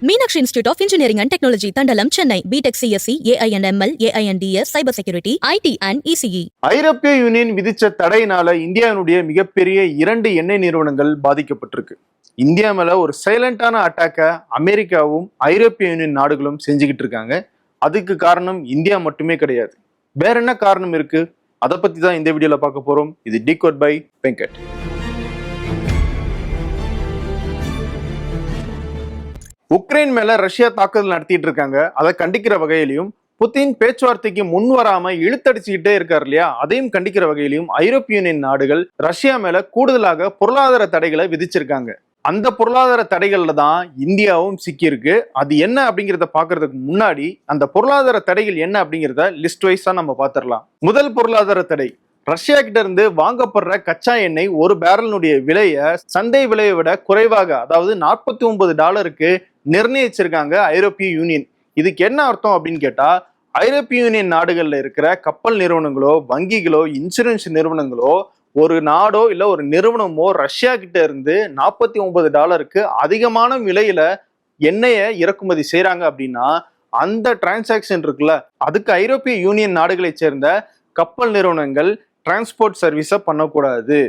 Meenakshi Institute of Engineering and Technology, Tandalam, Chennai. BTech CSE, AINML, AINDS, Cyber Security, IT and ECE. ஐரோப்பிய union விதிச்ச தடையினால இந்தியாவுடைய மிகப்பெரிய 2 எண்ணெய் நிறுவனங்கள் பாதிக்கப்பட்டிருக்கு. இந்தியா மேல ஒரு சைலண்டான அட்டாக்க அமெரிக்காவும் ஐரோப்பிய யூனியன் நாடுகளும் செஞ்சுக்கிட்டு இருக்காங்க. அதுக்கு காரணம் இந்தியா மட்டுமே கிடையாது. வேற என்ன காரணம் இருக்கு? அதை பத்தி தான் இந்த வீடியோல பார்க்க போறோம். இது டிகோட் பை வெங்கட். உக்ரைன் மேல ரஷ்யா தாக்குதல் நடத்திட்டு இருக்காங்க. அதை கண்டிக்கிற வகையிலையும் புதின் பேச்சுவார்த்தைக்கு முன் வராம இழுத்தடிச்சுக்கிட்டே இருக்காரு இல்லையா, அதையும் கண்டிக்கிற வகையிலையும் ஐரோப்பிய யூனியன் நாடுகள் ரஷ்யா மேல கூடுதலாக பொருளாதார தடைகளை விதிச்சிருக்காங்க. அந்த பொருளாதார தடைகள்ல தான் இந்தியாவும் சிக்கியிருக்கு. அது என்ன அப்படிங்கிறத பாக்குறதுக்கு முன்னாடி அந்த பொருளாதார தடைகள் என்ன அப்படிங்கிறத லிஸ்ட் வைஸா நம்ம பாத்திரலாம். முதல் பொருளாதார தடை, ரஷ்யா கிட்ட இருந்து வாங்கப்படுற கச்சா எண்ணெய் ஒரு பேரலினுடைய விலைய சந்தை விலையை விட குறைவாக, அதாவது $49 நிர்ணயிச்சிருக்காங்க ஐரோப்பிய யூனியன். இதுக்கு என்ன அர்த்தம் அப்படின்னு கேட்டா, ஐரோப்பிய யூனியன் நாடுகள்ல இருக்கிற கப்பல் நிறுவனங்களோ, வங்கிகளோ, இன்சூரன்ஸ் நிறுவனங்களோ, ஒரு நாடோ இல்ல ஒரு நிறுவனமோ ரஷ்யா கிட்ட இருந்து $49 அதிகமான விலையில எண்ணெயை இறக்குமதி செய்யறாங்க அப்படின்னா, அந்த டிரான்சாக்சன் இருக்குல்ல, அதுக்கு ஐரோப்பிய யூனியன் நாடுகளை சேர்ந்த கப்பல் நிறுவனங்கள் டிரான்ஸ்போர்ட் சர்வீஸை பண்ணக்கூடாது,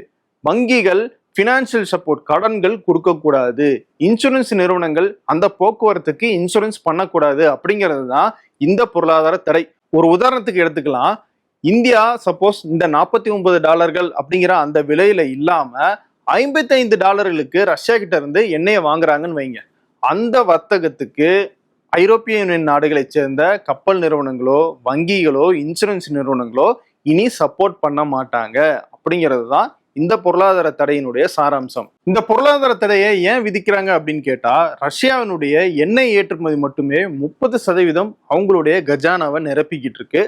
வங்கிகள் பினான்சியல் சப்போர்ட் கடன்கள் கொடுக்கக்கூடாது, இன்சூரன்ஸ் நிறுவனங்கள் அந்த போக்குவரத்துக்கு இன்சூரன்ஸ் பண்ணக்கூடாது. அப்படிங்கிறது தான் இந்த பொருளாதார தடை. ஒரு உதாரணத்துக்கு எடுத்துக்கலாம். இந்தியா சப்போஸ் இந்த $49 அப்படிங்கிற அந்த விலையில இல்லாம $55 ரஷ்யா கிட்ட இருந்து எண்ணெயை வாங்குறாங்கன்னு வைங்க. அந்த வர்த்தகத்துக்கு ஐரோப்பிய யூனியன் நாடுகளை சேர்ந்த கப்பல் நிறுவனங்களோ, வங்கிகளோ, இன்சூரன்ஸ் நிறுவனங்களோ இனி சப்போர்ட் பண்ண மாட்டாங்க. அப்படிங்கிறது தான் இந்த பொருளாதார தடையினுடைய சாராம்சம். இந்த பொருளாதார தடையை ஏன் விதிக்கிறாங்க அப்படின்னு கேட்டா, ரஷ்யாவினுடைய எண்ணெய் ஏற்றுமதி மட்டுமே 30% அவங்களுடைய கஜானாவை நிரப்பிக்கிட்டு இருக்கு.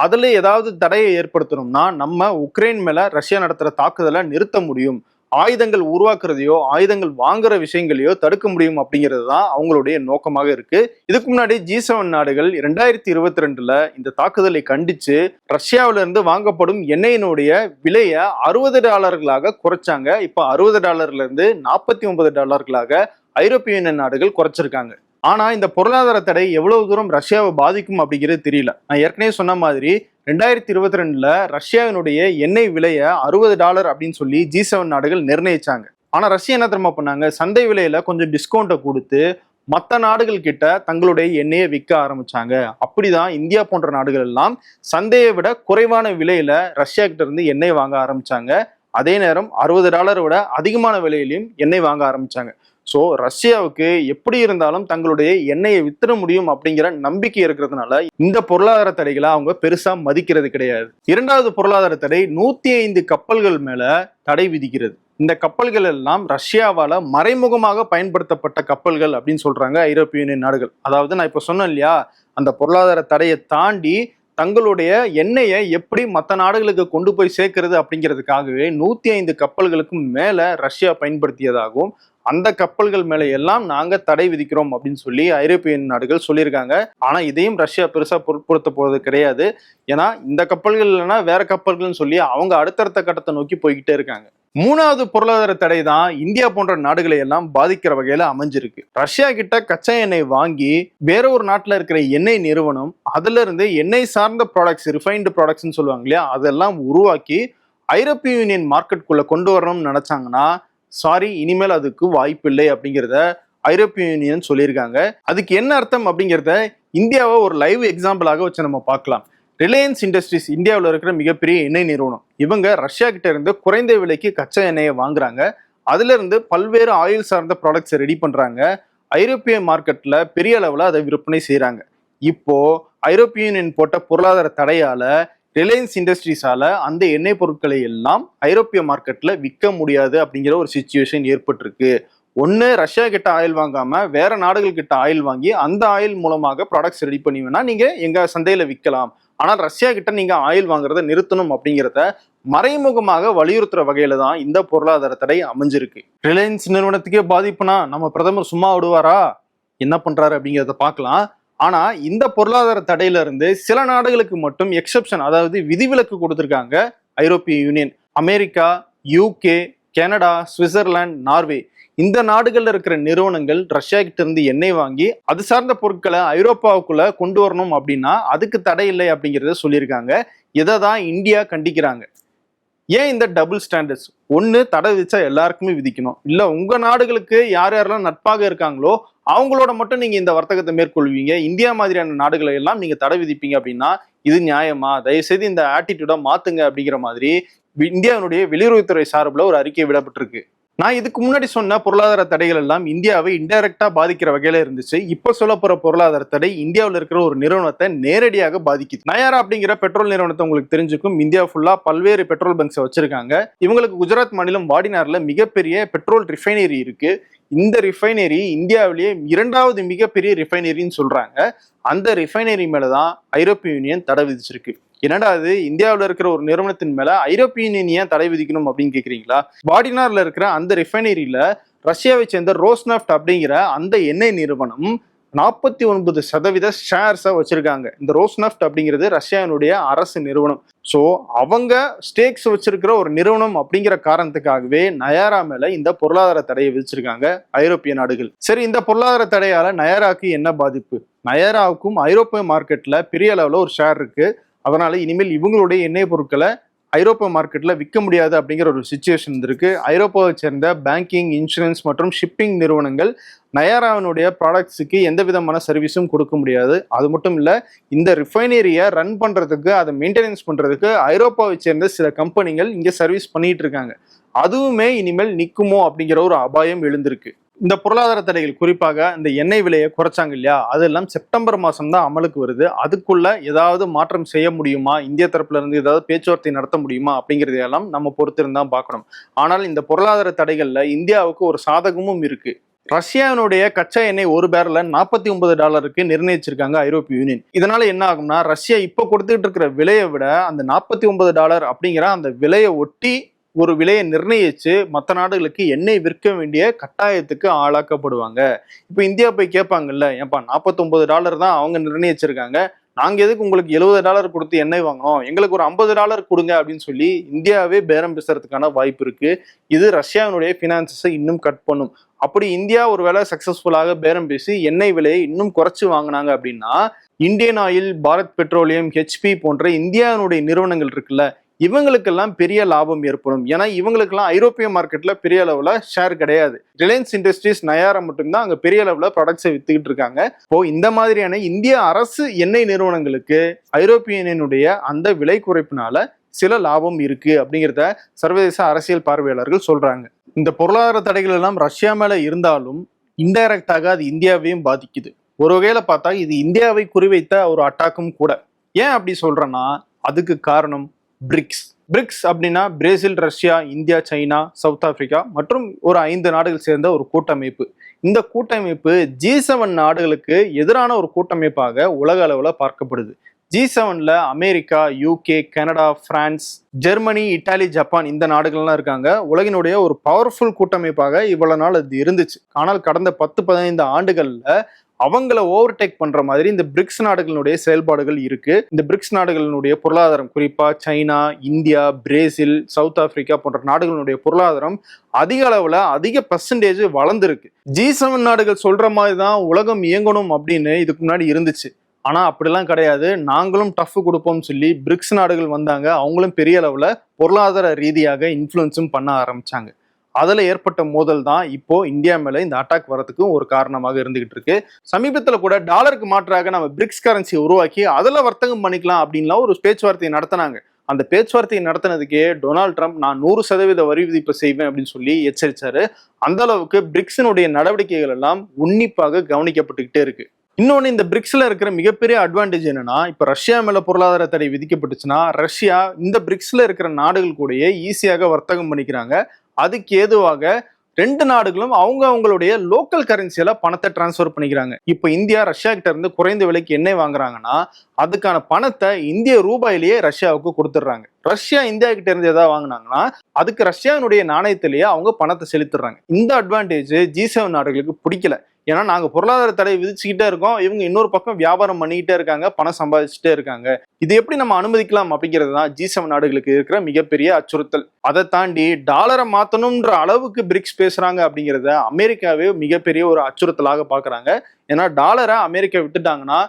அதுல ஏதாவது தடையை ஏற்படுத்தணும்னா நம்ம உக்ரைன் மேல ரஷ்யா நடத்துற தாக்குதலை நிறுத்த முடியும், ஆயுதங்கள் உருவாக்குறதையோ ஆயுதங்கள் வாங்குற விஷயங்களையோ தடுக்க முடியும் அப்படிங்கிறது தான் அவங்களுடைய நோக்கமாக இருக்கு. இதுக்கு முன்னாடி G7 நாடுகள் 2022 இந்த தாக்குதலை கண்டிச்சு ரஷ்யாவில இருந்து வாங்கப்படும் எண்ணெயினுடைய விலைய $60 குறைச்சாங்க. இப்ப $60 இருந்து $49 ஐரோப்பிய யூனியன் நாடுகள் குறைச்சிருக்காங்க. ஆனா இந்த பொருளாதார தடை எவ்வளவு தூரம் ரஷ்யாவை பாதிக்கும் அப்படிங்கிறது தெரியல. நான் ஏற்கனவே சொன்ன மாதிரி 2022 ரஷ்யாவினுடைய எண்ணெய் விலைய $60 அப்படின்னு சொல்லி G7 நாடுகள் நிர்ணயிச்சாங்க. ஆனா ரஷ்யா என்ன தெரியுமா பண்ணாங்க, சந்தை விலையில கொஞ்சம் டிஸ்கவுண்ட்டை கொடுத்து மற்ற நாடுகள் கிட்ட தங்களுடைய எண்ணெயை விற்க ஆரம்பிச்சாங்க. அப்படிதான் இந்தியா போன்ற நாடுகள் எல்லாம் சந்தையை விட குறைவான விலையில ரஷ்யா கிட்ட இருந்து எண்ணெய் வாங்க ஆரம்பிச்சாங்க. அதே நேரம் $60 விட அதிகமான விலையிலையும் எண்ணெய் வாங்க ஆரம்பிச்சாங்க. ஸோ ரஷ்யாவுக்கு எப்படி இருந்தாலும் தங்களுடைய எண்ணெயை வித்துட முடியும் அப்படிங்கிற நம்பிக்கை இருக்கிறதுனால இந்த பொருளாதார தடைகளை அவங்க பெருசா மதிக்கிறது கிடையாது. இரண்டாவது பொருளாதார தடை 105 கப்பல்கள் மேல தடை விதிக்கிறது. இந்த கப்பல்கள் எல்லாம் ரஷ்யாவால மறைமுகமாக பயன்படுத்தப்பட்ட கப்பல்கள் அப்படின்னு சொல்றாங்க ஐரோப்பிய யூனியன் நாடுகள். அதாவது நான் இப்ப சொன்னேன் இல்லையா, அந்த பொருளாதார தடையை தாண்டி தங்களுடைய எண்ணெயை எப்படி மற்ற நாடுகளுக்கு கொண்டு போய் சேர்க்கிறது அப்படிங்கிறதுக்காகவே 105 கப்பல்களுக்கும் மேல ரஷ்யா பயன்படுத்தியதாகவும், அந்த கப்பல்கள் மேல எல்லாம் நாங்க தடை விதிக்கிறோம் அப்படின்னு சொல்லி ஐரோப்பிய நாடுகள் சொல்லியிருக்காங்க. ஆனா இதையும் ரஷ்யா பெருசா பொருட்படுத்த போறது கிடையாது. ஏன்னா இந்த கப்பல்கள் இல்லைன்னா வேற கப்பல்கள்னு சொல்லி அவங்க அடுத்தடுத்த கட்டத்தை நோக்கி போய்கிட்டே இருக்காங்க. மூணாவது பொருளாதார தடை தான் இந்தியா போன்ற நாடுகளை எல்லாம் பாதிக்கிற வகையில அமைஞ்சிருக்கு. ரஷ்யா கிட்ட கச்சா எண்ணெய் வாங்கி வேற ஒரு நாட்டுல இருக்கிற எண்ணெய் நிறுவனம் அதுல இருந்து எண்ணெய் சார்ந்த ப்ராடக்ட்ஸ், ரிஃபைன்டு ப்ராடக்ட்ஸ்ன்னு சொல்லுவாங்க இல்லையா, அதெல்லாம் உருவாக்கி ஐரோப்பிய யூனியன் மார்க்கெட்டுக்குள்ள கொண்டு வரணும்னு நினைச்சாங்கன்னா சாரி, இனிமேல் அதுக்கு வாய்ப்பு இல்லை அப்படிங்கிறத ஐரோப்பிய யூனியன் சொல்லியிருக்காங்க. அதுக்கு என்ன அர்த்தம் அப்படிங்கிறத இந்தியாவை ஒரு லைவ் எக்ஸாம்பிளாக வச்சு நம்ம பார்க்கலாம். ரிலையன்ஸ் இண்டஸ்ட்ரீஸ் இந்தியாவில் இருக்கிற மிகப்பெரிய எண்ணெய் நிறுவனம். இவங்க ரஷ்யா கிட்ட இருந்து குறைந்த விலைக்கு கச்சா எண்ணெயை வாங்குறாங்க. அதுல இருந்து பல்வேறு ஆயில் சார்ந்த ப்ராடக்ட்ஸை ரெடி பண்றாங்க. ஐரோப்பிய மார்க்கெட்ல பெரிய அளவில் அதை விற்பனை செய்யறாங்க. இப்போ ஐரோப்பிய யூனியன் போட்ட பொருளாதார தடையால ரிலையன்ஸ் இண்டஸ்ட்ரீஸால அந்த எண்ணெய் பொருட்களை எல்லாம் ஐரோப்பிய மார்க்கெட்ல விற்க முடியாது அப்படிங்கிற ஒரு சிச்சுவேஷன் ஏற்பட்டிருக்கு. ஒன்று ரஷ்யா கிட்ட ஆயில் வாங்காம வேற நாடுகள் கிட்ட ஆயில் வாங்கி அந்த ஆயில் மூலமாக ப்ராடக்ட்ஸ் ரெடி பண்ணி வேணா நீங்க எங்க சந்தையில விற்கலாம், ஆனால் ரஷ்யா கிட்ட நீங்க ஆயில் வாங்குறத நிறுத்தணும் அப்படிங்கிறத மறைமுகமாக வலியுறுத்துற வகையில தான் இந்த பொருளாதார தடை அமைஞ்சிருக்கு. ரிலையன்ஸ் நிறுவனத்துக்கே பாதிப்புனா நம்ம பிரதமர் சும்மா விடுவாரா, என்ன பண்றாரு அப்படிங்கிறத பார்க்கலாம். ஆனா இந்த பொருளாதார தடையில இருந்து சில நாடுகளுக்கு மட்டும் எக்ஸெப்ஷன், அதாவது விதிவிலக்கு கொடுத்திருக்காங்க ஐரோப்பிய union. America, UK, Canada, Switzerland, Norway இந்த நாடுகள்ல இருக்கிற நிறுவனங்கள் ரஷ்யா கிட்ட இருந்து எண்ணெய் வாங்கி அது சார்ந்த பொருட்களை ஐரோப்பாவுக்குள்ள கொண்டு வரணும் அப்படின்னா அதுக்கு தடை இல்லை அப்படிங்கிறத சொல்லியிருக்காங்க. இதை தான் இந்தியா கண்டிக்கிறாங்க. ஏன் இந்த டபுள் ஸ்டாண்டர்ட்ஸ்? ஒன்று, தடை விதிச்சா எல்லாருக்குமே விதிக்கணும், இல்லை உங்க நாடுகளுக்கு யார் யாரெல்லாம் நட்பாக இருக்காங்களோ அவங்களோட மட்டும் நீங்க இந்த வர்த்தகத்தை மேற்கொள்வீங்க, இந்தியா மாதிரியான நாடுகளை எல்லாம் நீங்க தடை விதிப்பீங்க அப்படின்னா இது நியாயமா? தயவுசெய்து இந்த ஆட்டிடியூடா மாத்துங்க அப்படிங்கிற மாதிரி இந்தியாவுடைய வெளியுறவுத்துறை சார்பில் ஒரு அறிக்கை விடப்பட்டிருக்கு. நான் இதுக்கு முன்னாடி சொன்ன பொருளாதார தடைகள் எல்லாம் இந்தியாவை இன்டைரக்டா பாதிக்கிற வகையில இருந்துச்சு. இப்ப சொல்ல போற பொருளாதார தடை இந்தியாவில் இருக்கிற ஒரு நிறுவனத்தை நேரடியாக பாதிக்குது. நயாரா அப்படிங்கிற பெட்ரோல் நிறுவனத்தை உங்களுக்கு தெரிஞ்சுக்கும். இந்தியா ஃபுல்லா பல்வேறு பெட்ரோல் பங்க்ஸ் வச்சிருக்காங்க. இவங்களுக்கு குஜராத் மாநிலம் வாடினார்ல மிகப்பெரிய பெட்ரோல் ரிஃபைனரி இருக்கு. இந்த ரிஃபைனரி இந்தியாவிலேயே 2வது மிகப்பெரிய ரிஃபைனரின்னு சொல்றாங்க. அந்த ரிஃபைனரி மேலதான் ஐரோப்பிய யூனியன் தடை விதிச்சிருக்கு. என்னடா அது, இந்தியாவில் இருக்கிற ஒரு நிறுவனத்தின் மேல ஐரோப்பிய யூனியன் ஏன் தடை விதிக்கணும் அப்படின்னு கேக்குறீங்களா? வாடினார்ல இருக்கிற அந்த ரிஃபைனரியில ரஷ்யாவை சேர்ந்த ரோஸ்நெஃப்ட் அப்படிங்கிற அந்த எண்ணெய் நிறுவனம் 49% ஷேர்ஸை வச்சிருக்காங்க. இந்த ரோஸ்நெஃப்ட் அப்படிங்கிறது ரஷ்யாவினுடைய அரசு நிறுவனம். ஸோ அவங்க ஸ்டேக்ஸ் வச்சிருக்கிற ஒரு நிறுவனம் அப்படிங்கிற காரணத்துக்காகவே நயாரா மேல இந்த பொருளாதார தடையை விதிச்சிருக்காங்க ஐரோப்பிய நாடுகள். சரி, இந்த பொருளாதார தடையால நயாராக்கு என்ன பாதிப்பு? நயாராவுக்கும் ஐரோப்பிய மார்க்கெட்ல பெரிய அளவுல ஒரு ஷேர் இருக்கு. அதனால இனிமேல் இவங்களுடைய எண்ணெய் பொருட்களை ஐரோப்பா மார்க்கெட்ல விற்க முடியாது அப்படிங்கிற ஒரு சிச்சுவேஷன் இருக்கு. ஐரோப்பாவை சேர்ந்த பேங்கிங், இன்சூரன்ஸ் மற்றும் ஷிப்பிங் நிறுவனங்கள் நயாராவினுடைய ப்ராடக்ட்ஸுக்கு எந்த விதமான சர்வீஸும் கொடுக்க முடியாது. அது மட்டும் இல்ல, இந்த ரிஃபைனரியை ரன் பண்றதுக்கு, அதை மெயின்டெனன்ஸ் பண்றதுக்கு ஐரோப்பாவை சேர்ந்த சில கம்பெனிகள் இங்க சர்வீஸ் பண்ணிட்டு இருக்காங்க. அதுவுமே இனிமேல் நிக்குமோ அப்படிங்கிற ஒரு அபாயம் எழுந்திருக்கு. இந்த பொருளாதார தடைகள், குறிப்பாக இந்த எண்ணெய் விலையை குறைச்சாங்க இல்லையா, அதெல்லாம் செப்டம்பர் மாசம் தான் அமலுக்கு வருது. அதுக்குள்ள ஏதாவது மாற்றம் செய்ய முடியுமா, இந்திய தரப்புல இருந்து ஏதாவது பேச்சுவார்த்தை நடத்த முடியுமா அப்படிங்கிறதையெல்லாம் நம்ம பொறுத்திருந்தா பார்க்கணும். ஆனால் இந்த பொருளாதார தடைகள்ல இந்தியாவுக்கு ஒரு சாதகமும் இருக்கு. ரஷ்யாவினுடைய கச்சா எண்ணெய் ஒரு பேரல $49 நிர்ணயிச்சிருக்காங்க ஐரோப்பிய யூனியன். இதனால என்ன ஆகும்னா, ரஷ்யா இப்ப கொடுத்துட்டு இருக்கிற விலையை விட அந்த $49 அப்படிங்கிற அந்த விலையை ஒட்டி ஒரு விலையை நிர்ணயிச்சு மற்ற நாடுகளுக்கு எண்ணெய் விற்க வேண்டிய கட்டாயத்துக்கு ஆளாக்கப்படுவாங்க. இப்போ இந்தியா போய் கேட்பாங்கல்ல, ஏன்பா $49 தான் அவங்க நிர்ணயிச்சிருக்காங்க, நாங்க எதுக்கு உங்களுக்கு $70 கொடுத்து எண்ணெய் வாங்கணும், எங்களுக்கு ஒரு $50 கொடுங்க அப்படின்னு சொல்லி இந்தியாவே பேரம் பேசுறதுக்கான வாய்ப்பு இருக்கு. இது ரஷ்யாவினுடைய பினான்சஸை இன்னும் கட் பண்ணும். அப்படி இந்தியா ஒரு வேளை சக்சஸ்ஃபுல்லாக பேரம் பேசி எண்ணெய் விலையை இன்னும் குறைச்சு வாங்கினாங்க அப்படின்னா, Indian oil, Bharat petroleum, HP போன்ற இந்தியாவினுடைய நிறுவனங்கள் இருக்குல்ல, இவங்களுக்கெல்லாம் பெரிய லாபம் ஏற்படும். ஏன்னா இவங்களுக்கெல்லாம் ஐரோப்பிய மார்க்கெட்ல பெரிய அளவுல ஷேர் கிடையாது. ரிலையன்ஸ் இண்டஸ்ட்ரீஸ், நயாரா மட்டும்தான் அங்க பெரிய அளவுல ப்ராடக்ட்ஸை வித்துக்கிட்டு இருக்காங்க. இப்போ இந்த மாதிரியான இந்திய அரசு எண்ணெய் நிறுவனங்களுக்கு ஐரோப்பிய யூனியனுடைய அந்த விலை குறைப்பினால சில லாபம் இருக்கு அப்படிங்கிறத சர்வதேச அரசியல் பார்வையாளர்கள் சொல்றாங்க. இந்த பொருளாதார தடைகள் எல்லாம் ரஷ்யா மேல இருந்தாலும் இன்டைரக்டாக அது இந்தியாவையும் பாதிக்குது. ஒரு வகையில பார்த்தா இது இந்தியாவை குறிவைத்த ஒரு அட்டாக்கும் கூட. ஏன் அப்படி சொல்றேன்னா, அதுக்கு காரணம் பிரிக்ஸ் அப்படின்னா Brazil, Russia, India, China, south Africa மற்றும் ஒரு 5 நாடுகள் சேர்ந்த ஒரு கூட்டமைப்பு. இந்த கூட்டமைப்பு G7 நாடுகளுக்கு எதிரான ஒரு கூட்டமைப்பாக உலக அளவுல பார்க்கப்படுது. G7ல America, UK, Canada, France, Germany, Italy, Japan இந்த நாடுகள்லாம் இருக்காங்க. உலகினுடைய ஒரு பவர்ஃபுல் கூட்டமைப்பாக இவ்வளவு நாள் அது இருந்துச்சு. ஆனால் கடந்த 10-15 ஆண்டுகள்ல அவங்கள ஓவர்டேக் பண்ற மாதிரி இந்த பிரிக்ஸ் நாடுகளுடைய செயல்பாடுகள் இருக்கு. இந்த பிரிக்ஸ் நாடுகளினுடைய பொருளாதாரம், குறிப்பா China, India, Brazil, south Africa போன்ற நாடுகளுடைய பொருளாதாரம் அதிக அளவுல அதிக பெர்சன்டேஜ் வளர்ந்துருக்கு. G7 நாடுகள் சொல்ற மாதிரி தான் உலகம் இயங்கணும் அப்படின்னு இதுக்கு முன்னாடி இருந்துச்சு. ஆனா அப்படிலாம் கிடையாது. நாங்களும் டஃப் கொடுப்போம்னு சொல்லி பிரிக்ஸ் நாடுகள் வந்தாங்க. அவங்களும் பெரிய அளவுல பொருளாதார ரீதியாக இன்ஃப்ளூயன்ஸும் பண்ண ஆரம்பிச்சாங்க. அதுல ஏற்பட்ட மோதல் தான் இப்போ இந்தியா மேல இந்த அட்டாக் வரதுக்கும் ஒரு காரணமாக இருந்துகிட்டு இருக்கு. சமீபத்துல கூட டாலருக்கு மாற்றாக நம்ம பிரிக்ஸ் கரன்சியை உருவாக்கி அதுல வர்த்தகம் பண்ணிக்கலாம் அப்படின்லாம் ஒரு பேச்சுவார்த்தையை நடத்தினாங்க. அந்த பேச்சுவார்த்தையை நடத்தினதுக்கே டொனால்ட் ட்ரம்ப் நான் 100% வரி விதிப்பு செய்வேன் அப்படின்னு சொல்லி எச்சரிச்சாரு. அந்த அளவுக்கு பிரிக்ஸினுடைய நடவடிக்கைகள் எல்லாம் உன்னிப்பாக கவனிக்கப்பட்டுக்கிட்டே இருக்கு. இன்னொன்னு, இந்த பிரிக்ஸ்ல இருக்கிற மிகப்பெரிய அட்வான்டேஜ் என்னன்னா, இப்ப ரஷ்யா மேல பொருளாதார தடை விதிக்கப்பட்டுச்சுன்னா ரஷ்யா இந்த பிரிக்ஸ்ல இருக்கிற நாடுகள் கூடயே ஈஸியாக வர்த்தகம் பண்ணிக்கிறாங்க. அதுக்கு ஏதுவாக 2 நாடுகளும் அவங்களுடைய லோக்கல் கரன்சியில பணத்தை டிரான்ஸ்ஃபர் பண்ணிக்கிறாங்க. இப்ப இந்தியா ரஷ்யா கிட்ட இருந்து குறைந்த விலைக்கு எண்ணெய் வாங்குறாங்கன்னா அதுக்கான பணத்தை இந்திய ரூபாயிலேயே ரஷ்யாவுக்கு கொடுத்துடுறாங்க. ரஷ்யா இந்தியா கிட்ட இருந்து ஏதாவது வாங்கினாங்கன்னா அதுக்கு ரஷ்யாவினுடைய நாணயத்திலேயே அவங்க பணத்தை செலுத்துறாங்க. இந்த அட்வான்டேஜ் G7 நாடுகளுக்கு பிடிக்கல. ஏன்னா நாங்க பொருளாதார தடை விதிச்சுக்கிட்டே இருக்கோம், இவங்க இன்னொரு பக்கம் வியாபாரம் பண்ணிக்கிட்டே இருக்காங்க, பணம் சம்பாதிச்சுட்டே இருக்காங்க. இது எப்படி நம்ம அனுமதிக்கலாம் அப்படிங்கிறது தான் G7 நாடுகளுக்கு இருக்கிற மிகப்பெரிய அச்சுறுத்தல். அதை தாண்டி டாலரை மாத்தணும்ன்ற அளவுக்கு பிரிக்ஸ் பேசுறாங்க அப்படிங்கிறத அமெரிக்காவே மிகப்பெரிய ஒரு அச்சுறுத்தலாக பாக்குறாங்க. ஏன்னா டாலரை அமெரிக்கா விட்டுட்டாங்கன்னா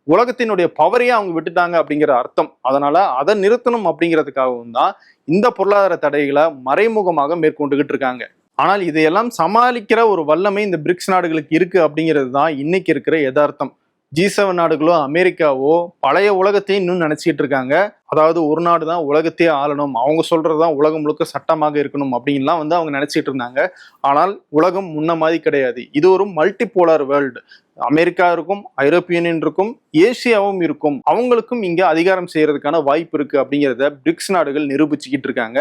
உலகத்தினுடைய பவரையே அவங்க விட்டுட்டாங்க அப்படிங்கிற அர்த்தம். அதனால அதை நிறுத்தணும் அப்படிங்கிறதுக்காகவும் தான் இந்த பொருளாதார தடைகளை மறைமுகமாக மேற்கொண்டுகிட்டு இருக்காங்க. ஆனால் இதையெல்லாம் சமாளிக்கிற ஒரு வல்லமை இந்த பிரிக்ஸ் நாடுகளுக்கு இருக்கு அப்படிங்கிறது தான் இன்னைக்கு இருக்கிற யதார்த்தம். G7 நாடுகளோ அமெரிக்காவோ பழைய உலகத்தையும் இன்னும் நினைச்சிட்டு இருக்காங்க. அதாவது ஒரு நாடு தான் உலகத்தையே ஆளணும், அவங்க சொல்றதுதான் உலகம் முழுக்க சட்டமாக இருக்கணும் அப்படின்லாம் அவங்க நினைச்சிட்டு இருந்தாங்க. ஆனால் உலகம் முன்ன மாதிரி கிடையாது. இது ஒரு மல்டிபோலார் வேர்ல்டு. அமெரிக்கா இருக்கும், ஐரோப்பிய யூனியன் இருக்கும், ஏசியாவும் இருக்கும். அவங்களுக்கும் இங்க அதிகாரம் செய்யறதுக்கான வாய்ப்பு இருக்கு அப்படிங்கிறத பிரிக்ஸ் நாடுகள் நிரூபிச்சுக்கிட்டு இருக்காங்க.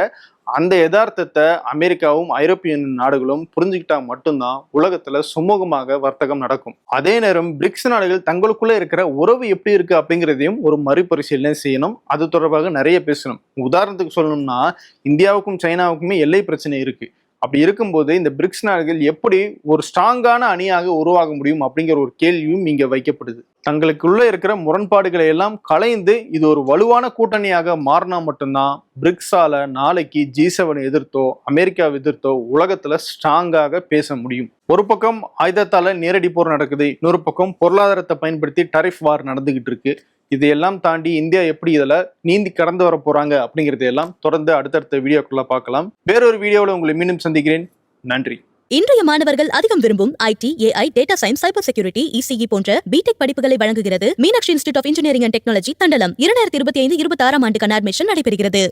அந்த யதார்த்தத்தை அமெரிக்காவும் ஐரோப்பிய யூனியன் நாடுகளும் புரிஞ்சுக்கிட்டா மட்டும்தான் உலகத்துல சுமூகமாக வர்த்தகம் நடக்கும். அதே நேரம் பிரிக்ஸ் நாடுகள் தங்களுக்குள்ள இருக்கிற உறவு எப்படி இருக்கு அப்படிங்கிறதையும் ஒரு மறுபரிசீலனை செய்யணும். அது தொடர்பாக நிறைய பேசணும். உதாரணத்துக்கு சொல்லணும்னா இந்தியாவுக்கும் சைனாவுக்குமே எல்லை பிரச்சனை இருக்கு. அப்படி இருக்கும்போது இந்த பிரிக்ஸ் நாடுகள் எப்படி ஒரு ஸ்ட்ராங்கான அணியாக உருவாக முடியும் அப்படிங்கிற ஒரு கேள்வியும் இங்க வைக்கப்படுது. தங்களுக்குள்ள இருக்கிற முரண்பாடுகளை எல்லாம் களைந்து இது ஒரு வலுவான கூட்டணியாக மாறினா மட்டும்தான் பிரிக்ஸால நாளைக்கு G7 எதிர்த்தோ அமெரிக்காவை எதிர்த்தோ உலகத்துல ஸ்ட்ராங்காக பேச முடியும். ஒரு பக்கம் ஆயுதத்தால நேரடி போர் நடக்குது, இன்னொரு பக்கம் பொருளாதாரத்தை பயன்படுத்தி டரிஃப் வார் நடந்துகிட்டு இருக்கு. இதையெல்லாம் தாண்டி இந்தியா எப்படி இதுல நீந்தி கடந்து வர போறாங்க அப்படிங்கறதையெல்லாம் தொடர்ந்து அடுத்தடுத்த வீடியோக்குள்ள பார்க்கலாம். வேறொரு வீடியோவில் உங்களை மீண்டும் சந்திக்கிறேன். நன்றி. இன்றைய மாணவர்கள் அதிகம் விரும்பும் IT, AI, data science, cyber security, ECE போன்ற பிடெக் படிப்புகளை வழங்குகிறது Meenakshi institute of engineering and technology, Thandalam. 2025-26 ஆண்டுக்கான அட்மிஷன் நடைபெறுகிறது.